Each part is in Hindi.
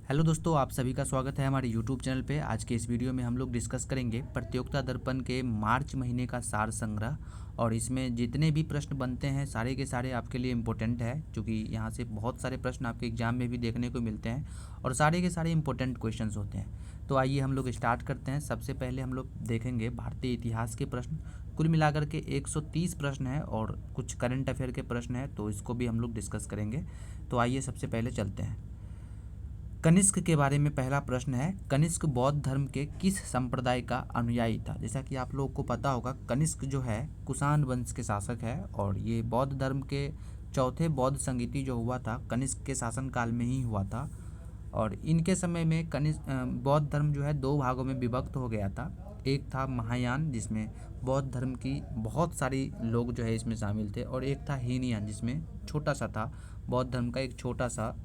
हेलो दोस्तों, आप सभी का स्वागत है हमारे यूट्यूब चैनल पे। आज के इस वीडियो में हम लोग डिस्कस करेंगे प्रतियोगिता दर्पण के मार्च महीने का सार संग्रह। और इसमें जितने भी प्रश्न बनते हैं सारे के सारे आपके लिए इम्पोर्टेंट है, क्योंकि यहाँ से बहुत सारे प्रश्न आपके एग्जाम में भी देखने को मिलते हैं और सारे के सारे इम्पोर्टेंट क्वेश्चंस होते हैं। तो आइए हम लोग स्टार्ट करते हैं। सबसे पहले हम लोग देखेंगे भारतीय इतिहास के प्रश्न। कुल मिलाकर के 130 प्रश्न हैं और कुछ करंट अफेयर के प्रश्न हैं, तो इसको भी हम लोग डिस्कस करेंगे। तो आइए सबसे पहले चलते हैं। कनिष्क के बारे में पहला प्रश्न है, कनिष्क बौद्ध धर्म के किस संप्रदाय का अनुयायी था। जैसा कि आप लोगों को पता होगा, कनिष्क जो है कुषाण वंश के शासक है और ये बौद्ध धर्म के चौथे बौद्ध संगीति जो हुआ था कनिष्क के शासनकाल में ही हुआ था। और इनके समय में कनिष्क बौद्ध धर्म जो है दो भागों में विभक्त हो गया था। एक था महायान, जिसमें बौद्ध धर्म की बहुत सारी लोग जो है इसमें शामिल थे, और एक था हीनयान, जिसमें छोटा सा था बौद्ध धर्म का एक छोटा सा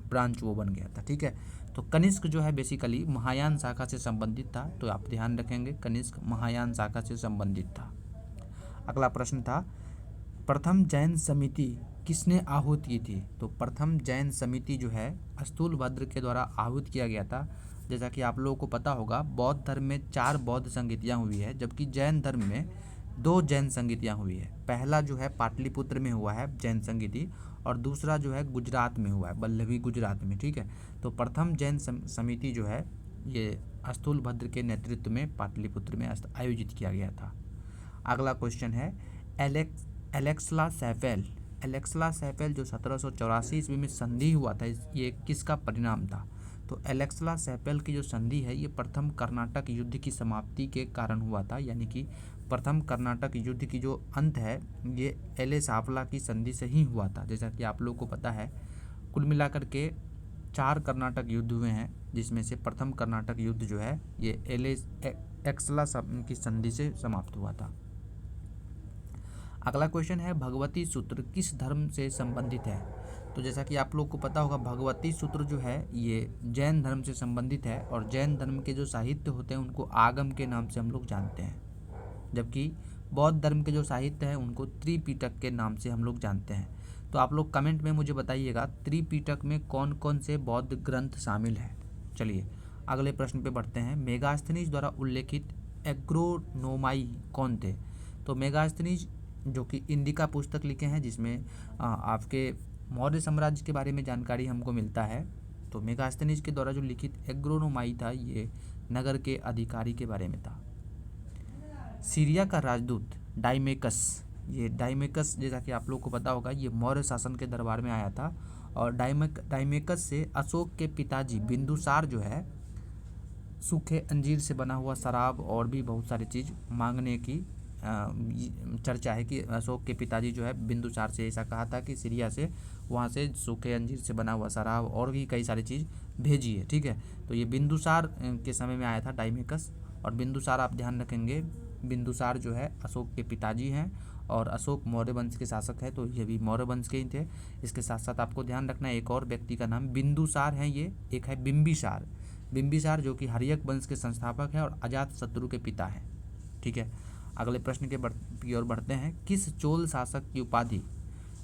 ब्रांच वो बन गया था। ठीक है, तो कनिष्क जो है बेसिकली महायान शाखा से संबंधित था, तो आप ध्यान रखेंगे कनिष्क महायान शाखा से संबंधित था। अगला प्रश्न था, प्रथम जैन समिति किसने आहूत की थी। तो प्रथम जैन समिति जो है स्थूलभद्र के द्वारा आहूत किया गया था। जैसा कि आप लोगों को पता होगा, बौद्ध धर्म में 4 बौद्ध संगीतियाँ हुई है, जबकि जैन धर्म में 2 जैन संगीतियाँ हुई है। पहला जो है पाटलिपुत्र में हुआ है जैन संगीति, और दूसरा जो है गुजरात में हुआ है, वल्लभी गुजरात में। ठीक है, तो प्रथम जैन समिति जो है ये स्थूलभद्र के नेतृत्व में पाटलिपुत्र में आयोजित किया गया था। अगला क्वेश्चन है, एलेक्सला सैफेल। एलेक्सला सैफेल जो 1784 ईस्वी में संधि हुआ था, ये किसका परिणाम था। तो एलेक्सला सैफेल की जो संधि है ये प्रथम कर्नाटक युद्ध की समाप्ति के कारण हुआ था, यानी कि प्रथम कर्नाटक युद्ध की जो अंत है ये एलेसाफला की संधि से ही हुआ था। जैसा कि आप लोग को पता है, कुल मिलाकर के 4 कर्नाटक युद्ध हुए हैं, जिसमें से प्रथम कर्नाटक युद्ध जो है ये एलेक्सला की संधि से समाप्त हुआ था। अगला क्वेश्चन है, भगवती सूत्र किस धर्म से संबंधित है। तो जैसा कि आप लोग को पता होगा, भगवती सूत्र जो है ये जैन धर्म से संबंधित है, और जैन धर्म के जो साहित्य होते हैं उनको आगम के नाम से हम लोग जानते हैं, जबकि बौद्ध धर्म के जो साहित्य हैं उनको त्रिपिटक के नाम से हम लोग जानते हैं। तो आप लोग कमेंट में मुझे बताइएगा त्रिपिटक में कौन कौन से बौद्ध ग्रंथ शामिल हैं। चलिए अगले प्रश्न पे बढ़ते हैं। मेगास्थनीज द्वारा उल्लेखित एग्रोनोमाई कौन थे। तो मेगास्थनीज जो कि इंडिका पुस्तक लिखे हैं, जिसमें आपके मौर्य साम्राज्य के बारे में जानकारी हमको मिलता है। तो मेगास्थनीज के द्वारा जो लिखित एग्रोनोमाई था ये नगर के अधिकारी के बारे में था। सीरिया का राजदूत डाइमेकस, ये डाइमेकस जैसा कि आप लोग को पता होगा ये मौर्य शासन के दरबार में आया था, और डाइमेकस से अशोक के पिताजी बिंदुसार जो है सूखे अंजीर से बना हुआ शराब और भी बहुत सारी चीज़ मांगने की चर्चा है कि अशोक के पिताजी जो है बिंदुसार से ऐसा कहा था कि सीरिया से वहाँ से सूखे अंजीर से बना हुआ शराब और भी कई सारी चीज़ भेजी है। ठीक है, तो ये बिंदुसार के समय में आया था डाइमेकस। और बिंदुसार आप ध्यान रखेंगे, बिंदुसार जो है अशोक के पिताजी हैं, और अशोक मौर्य वंश के शासक है, तो ये भी मौर्य वंश के ही थे। इसके साथ साथ आपको ध्यान रखना है एक और व्यक्ति का नाम बिंदुसार है, ये एक है बिंबिसार। बिंबिसार जो कि हर्यक वंश के संस्थापक है और अजातशत्रु के पिता हैं। ठीक है, अगले प्रश्न की ओर बढ़ते हैं। किस चोल शासक की उपाधि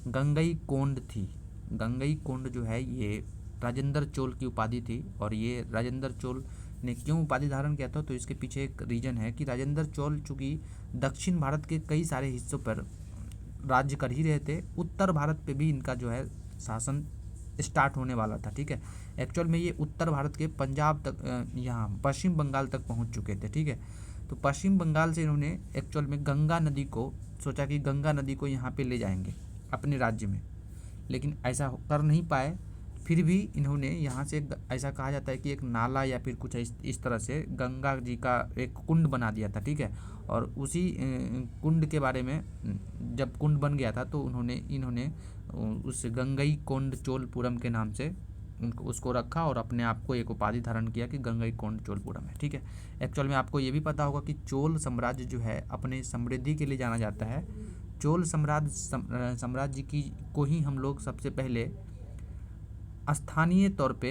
गंगईकोंड थी। गंगईकोंड जो है ये राजेंद्र चोल की उपाधि थी, और ये राजेंद्र चोल ने क्यों उपाधि धारण किया था, तो इसके पीछे एक रीजन है कि राजेंद्र चोल चूँकि दक्षिण भारत के कई सारे हिस्सों पर राज्य कर ही रहे थे, उत्तर भारत पे भी इनका जो है शासन स्टार्ट होने वाला था। ठीक है, एक्चुअल में ये उत्तर भारत के पंजाब तक, यहाँ पश्चिम बंगाल तक पहुँच चुके थे। ठीक है, तो पश्चिम बंगाल से इन्होंने एक्चुअल में गंगा नदी को सोचा कि गंगा नदी को यहाँ पे ले जाएंगे अपने राज्य में, लेकिन ऐसा कर नहीं पाए। फिर भी इन्होंने यहाँ से ऐसा कहा जाता है कि एक नाला या फिर कुछ इस तरह से गंगा जी का एक कुंड बना दिया था। ठीक है, और उसी कुंड के बारे में जब कुंड बन गया था तो इन्होंने उस गंगईकोंड चोलपुरम के नाम से उसको रखा और अपने आप को एक उपाधि धारण किया कि गंगईकोंड चोलपुरम है। ठीक है, एक्चुअल में आपको ये भी पता होगा कि चोल साम्राज्य जो है अपने समृद्धि के लिए जाना जाता है। चोल साम्राज्य की को ही हम लोग सबसे पहले स्थानीय तौर पे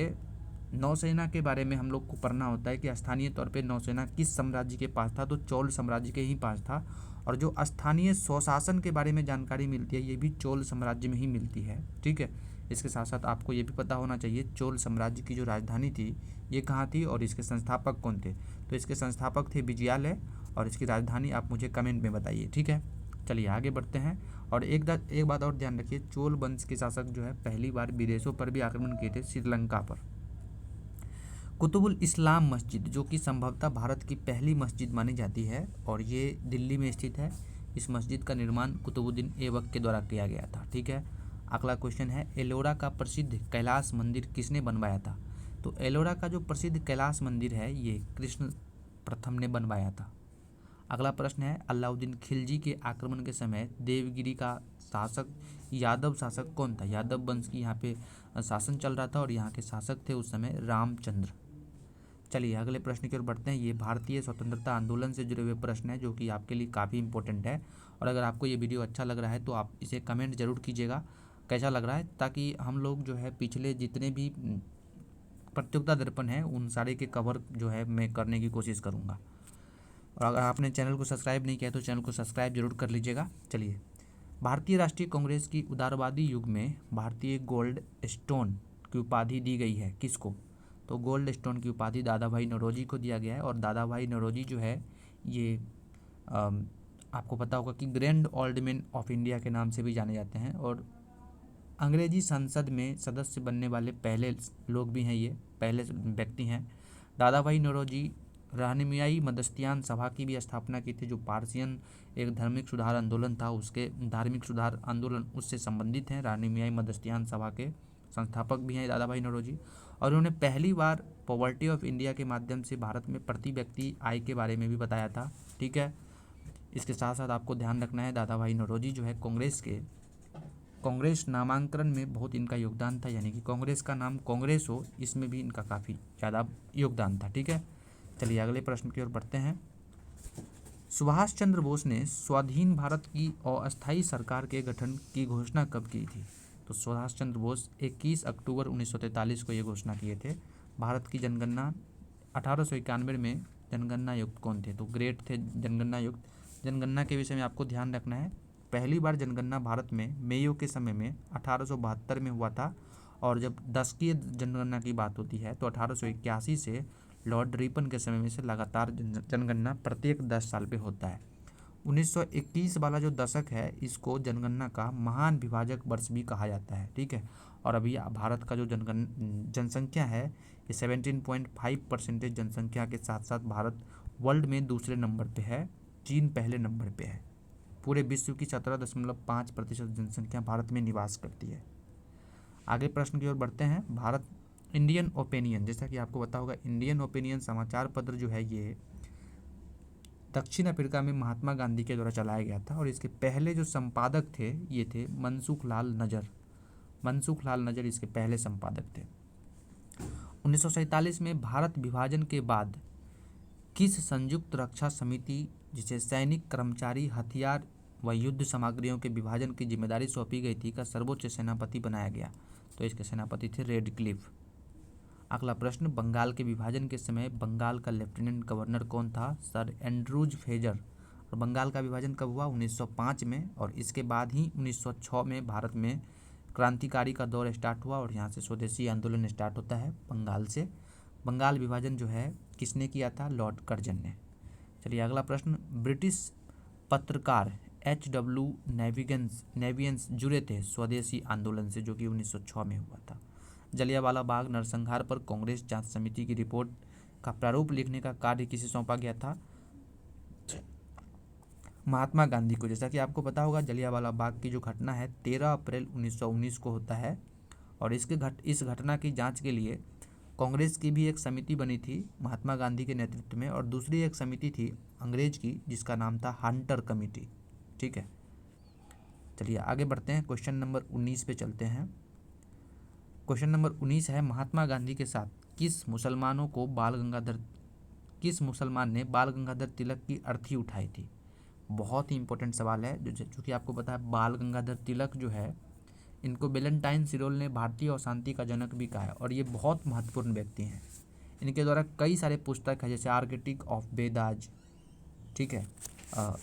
नौसेना के बारे में हम लोग को पढ़ना होता है कि स्थानीय तौर पे नौसेना किस साम्राज्य के पास था, तो चोल साम्राज्य के ही पास था। और जो स्थानीय स्वशासन के बारे में जानकारी मिलती है ये भी चोल साम्राज्य में ही मिलती है। ठीक है, इसके साथ साथ आपको ये भी पता होना चाहिए चोल साम्राज्य की जो राजधानी थी ये कहाँ थी और इसके संस्थापक कौन थे। तो इसके संस्थापक थे विजयालय और इसकी राजधानी आप मुझे कमेंट में बताइए, ठीक है। चलिए आगे बढ़ते हैं। और एक बात और ध्यान रखिए, चोल वंश के शासक जो है पहली बार विदेशों पर भी आक्रमण किए थे, श्रीलंका पर। कुतुबुल इस्लाम मस्जिद जो कि संभवतः भारत की पहली मस्जिद मानी जाती है और ये दिल्ली में स्थित है। इस मस्जिद का निर्माण कुतुबुद्दीन ऐबक के द्वारा किया गया था, ठीक है। अगला क्वेश्चन है, एलोरा का प्रसिद्ध कैलाश मंदिर किसने बनवाया था। तो एलोरा का जो प्रसिद्ध कैलाश मंदिर है ये कृष्ण प्रथम ने बनवाया था। अगला प्रश्न है, अलाउद्दीन खिलजी के आक्रमण के समय देवगिरी का शासक यादव शासक कौन था। यादव वंश की यहाँ पे शासन चल रहा था और यहाँ के शासक थे उस समय रामचंद्र। चलिए अगले प्रश्न की ओर बढ़ते हैं। ये भारतीय स्वतंत्रता आंदोलन से जुड़े हुए प्रश्न है जो कि आपके लिए काफ़ी इंपॉर्टेंट है। और अगर आपको ये वीडियो अच्छा लग रहा है तो आप इसे कमेंट जरूर कीजिएगा कैसा लग रहा है, ताकि हम लोग जो है पिछले जितने भी प्रतियोगिता दर्पण है उन सारे के कवर जो है मैं करने की कोशिश करूँगा। और अगर आपने चैनल को सब्सक्राइब नहीं किया तो चैनल को सब्सक्राइब जरूर कर लीजिएगा। चलिए, भारतीय राष्ट्रीय कांग्रेस की उदारवादी युग में भारतीय गोल्ड स्टोन की उपाधि दी गई है किसको। तो गोल्ड स्टोन की उपाधि दादा भाई नौरोजी को दिया गया है। और दादा भाई नौरोजी जो है ये आपको पता होगा कि grand old man of India के नाम से भी जाने जाते हैं और अंग्रेजी संसद में सदस्य बनने वाले पहले लोग भी हैं, ये पहले व्यक्ति हैं। दादा भाई नौरोजी रहनुमाई मदस्तियान सभा की भी स्थापना की थी, जो पारसियन एक धार्मिक सुधार आंदोलन था, उसके धार्मिक सुधार आंदोलन उससे संबंधित हैं। रहनुमाई मदस्तियान सभा के संस्थापक भी हैं दादा भाई नौरोजी। और उन्होंने पहली बार पॉवर्टी ऑफ इंडिया के माध्यम से भारत में प्रति व्यक्ति आय के बारे में भी बताया था, ठीक है। इसके साथ साथ आपको ध्यान रखना है दादा भाई नौरोजी जो है कांग्रेस नामांकन में बहुत इनका योगदान था, यानी कि कांग्रेस का नाम कांग्रेस हो इसमें भी इनका काफ़ी ज़्यादा योगदान था, ठीक है। चलिए अगले प्रश्न की ओर बढ़ते हैं। सुभाष चंद्र बोस ने स्वाधीन भारत की अस्थायी सरकार के गठन की घोषणा कब की थी। तो सुभाष चंद्र बोस 21 अक्टूबर 1943 को ये घोषणा किए थे। भारत की जनगणना 1891 में जनगणना आयुक्त कौन थे। तो ग्रेट थे जनगणना आयुक्त। जनगणना के विषय में आपको ध्यान रखना है, पहली बार जनगणना भारत में मेयो के समय में 1872 में हुआ था। और जब दशकीय जनगणना की बात होती है तो 1881 से लॉर्ड रिपन के समय में से लगातार जनगणना प्रत्येक 10 साल पे होता है। 1921 वाला जो दशक है इसको जनगणना का महान विभाजक वर्ष भी कहा जाता है, ठीक है। और अभी भारत का जो जनसंख्या है ये 17.5% जनसंख्या के साथ साथ भारत वर्ल्ड में दूसरे नंबर पे है, चीन पहले नंबर पे है। पूरे विश्व की 17.5% जनसंख्या भारत में निवास करती है। आगे प्रश्न की ओर बढ़ते हैं। भारत इंडियन ओपिनियन, जैसा कि आपको पता होगा इंडियन ओपिनियन समाचार पत्र जो है ये दक्षिण अफ्रीका में महात्मा गांधी के द्वारा चलाया गया था और इसके पहले जो संपादक थे ये थे मनसुख लाल नजर इसके पहले संपादक थे। 1947 में भारत विभाजन के बाद किस संयुक्त रक्षा समिति जिसे सैनिक कर्मचारी हथियार व युद्ध सामग्रियों के विभाजन की जिम्मेदारी सौंपी गई थी का सर्वोच्च सेनापति बनाया गया। तो इसके सेनापति थे रेडक्लिफ। अगला प्रश्न, बंगाल के विभाजन के समय बंगाल का लेफ्टिनेंट गवर्नर कौन था। Sir Andrews Fraser. और बंगाल का विभाजन कब हुआ 1905 में और इसके बाद ही 1906 में भारत में क्रांतिकारी का दौर स्टार्ट हुआ और यहाँ से स्वदेशी आंदोलन स्टार्ट होता है बंगाल से। बंगाल विभाजन जो है किसने किया था, लॉर्ड कर्जन ने। चलिए अगला प्रश्न, ब्रिटिश पत्रकार H.W. नेवियंस जुड़े थे स्वदेशी आंदोलन से जो कि 1906 में हुआ था। जलियांवाला बाग नरसंहार पर कांग्रेस जांच समिति की रिपोर्ट का प्रारूप लिखने का कार्य किसे सौंपा गया था, महात्मा गांधी को। जैसा कि आपको पता होगा जलियांवाला बाग की जो घटना है 13 अप्रैल 1919 को होता है और इस घटना की जांच के लिए कांग्रेस की भी एक समिति बनी थी महात्मा गांधी के नेतृत्व में और दूसरी एक समिति थी अंग्रेज की जिसका नाम था हंटर कमेटी, ठीक है। चलिए आगे बढ़ते हैं, क्वेश्चन नंबर 19 पे चलते हैं। क्वेश्चन नंबर 19 है, महात्मा गांधी के साथ किस मुसलमान ने बाल गंगाधर तिलक की अर्थी उठाई थी। बहुत ही इंपॉर्टेंट सवाल है जो कि आपको पता है बाल गंगाधर तिलक जो है इनको वेलेंटाइन सिरोल ने भारतीय अशांति का जनक भी कहा है और ये बहुत महत्वपूर्ण व्यक्ति हैं। इनके द्वारा कई सारे पुस्तक है जैसे आर्किटिक ऑफ बेदाज, ठीक है।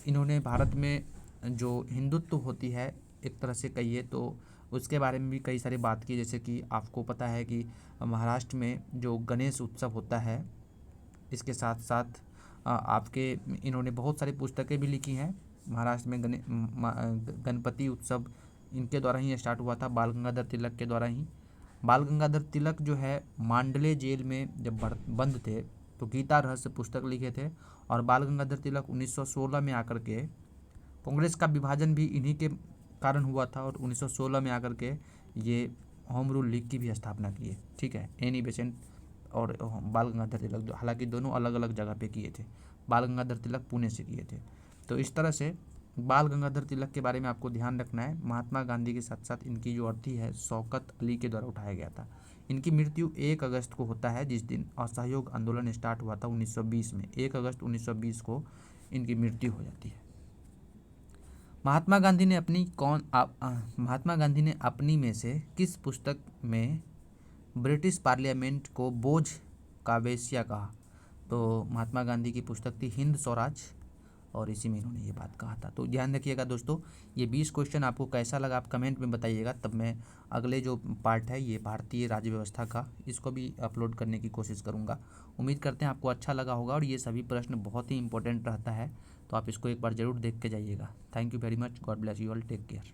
इन्होंने भारत में जो हिंदुत्व होती है एक तरह से कहिए तो उसके बारे में भी कई सारी बात की, जैसे कि आपको पता है कि महाराष्ट्र में जो गणेश उत्सव होता है, इसके साथ साथ आपके इन्होंने बहुत सारी पुस्तकें भी लिखी हैं। महाराष्ट्र में गणपति उत्सव इनके द्वारा ही स्टार्ट हुआ था, बाल गंगाधर तिलक के द्वारा ही। बाल गंगाधर तिलक जो है मांडले जेल में जब बंद थे तो गीता रहस्य पुस्तक लिखे थे, और बाल गंगाधर तिलक 1916 में आकर के, कांग्रेस का विभाजन भी इन्हीं के कारण हुआ था, और 1916 में आकर के ये होम रूल लीग की भी स्थापना किए। ठीक है, एनी बेसेंट और बाल गंगाधर तिलक, हालांकि दोनों अलग अलग जगह पे किए थे। बाल गंगाधर तिलक पुणे से किए थे। तो इस तरह से बाल गंगाधर तिलक के बारे में आपको ध्यान रखना है। महात्मा गांधी के साथ साथ इनकी जो अर्थी है शौकत अली के द्वारा उठाया गया था। इनकी मृत्यु 1 अगस्त को होता है, जिस दिन असहयोग आंदोलन स्टार्ट हुआ था 1920 में। 1 अगस्त 1920 को इनकी मृत्यु हो जाती है। महात्मा गांधी ने अपनी में से किस पुस्तक में ब्रिटिश पार्लियामेंट को बोझ का वेश्या कहा? तो महात्मा गांधी की पुस्तक थी हिंद स्वराज, और इसी में इन्होंने ये बात कहा था। तो ध्यान रखिएगा दोस्तों, ये 20 क्वेश्चन आपको कैसा लगा आप कमेंट में बताइएगा, तब मैं अगले जो पार्ट है ये भारतीय राज्य व्यवस्था का, इसको भी अपलोड करने की कोशिश करूँगा। उम्मीद करते हैं आपको अच्छा लगा होगा, और ये सभी प्रश्न बहुत ही इंपॉर्टेंट रहता है, तो आप इसको एक बार ज़रूर देख के जाइएगा। Thank you very much, God bless you all, take care.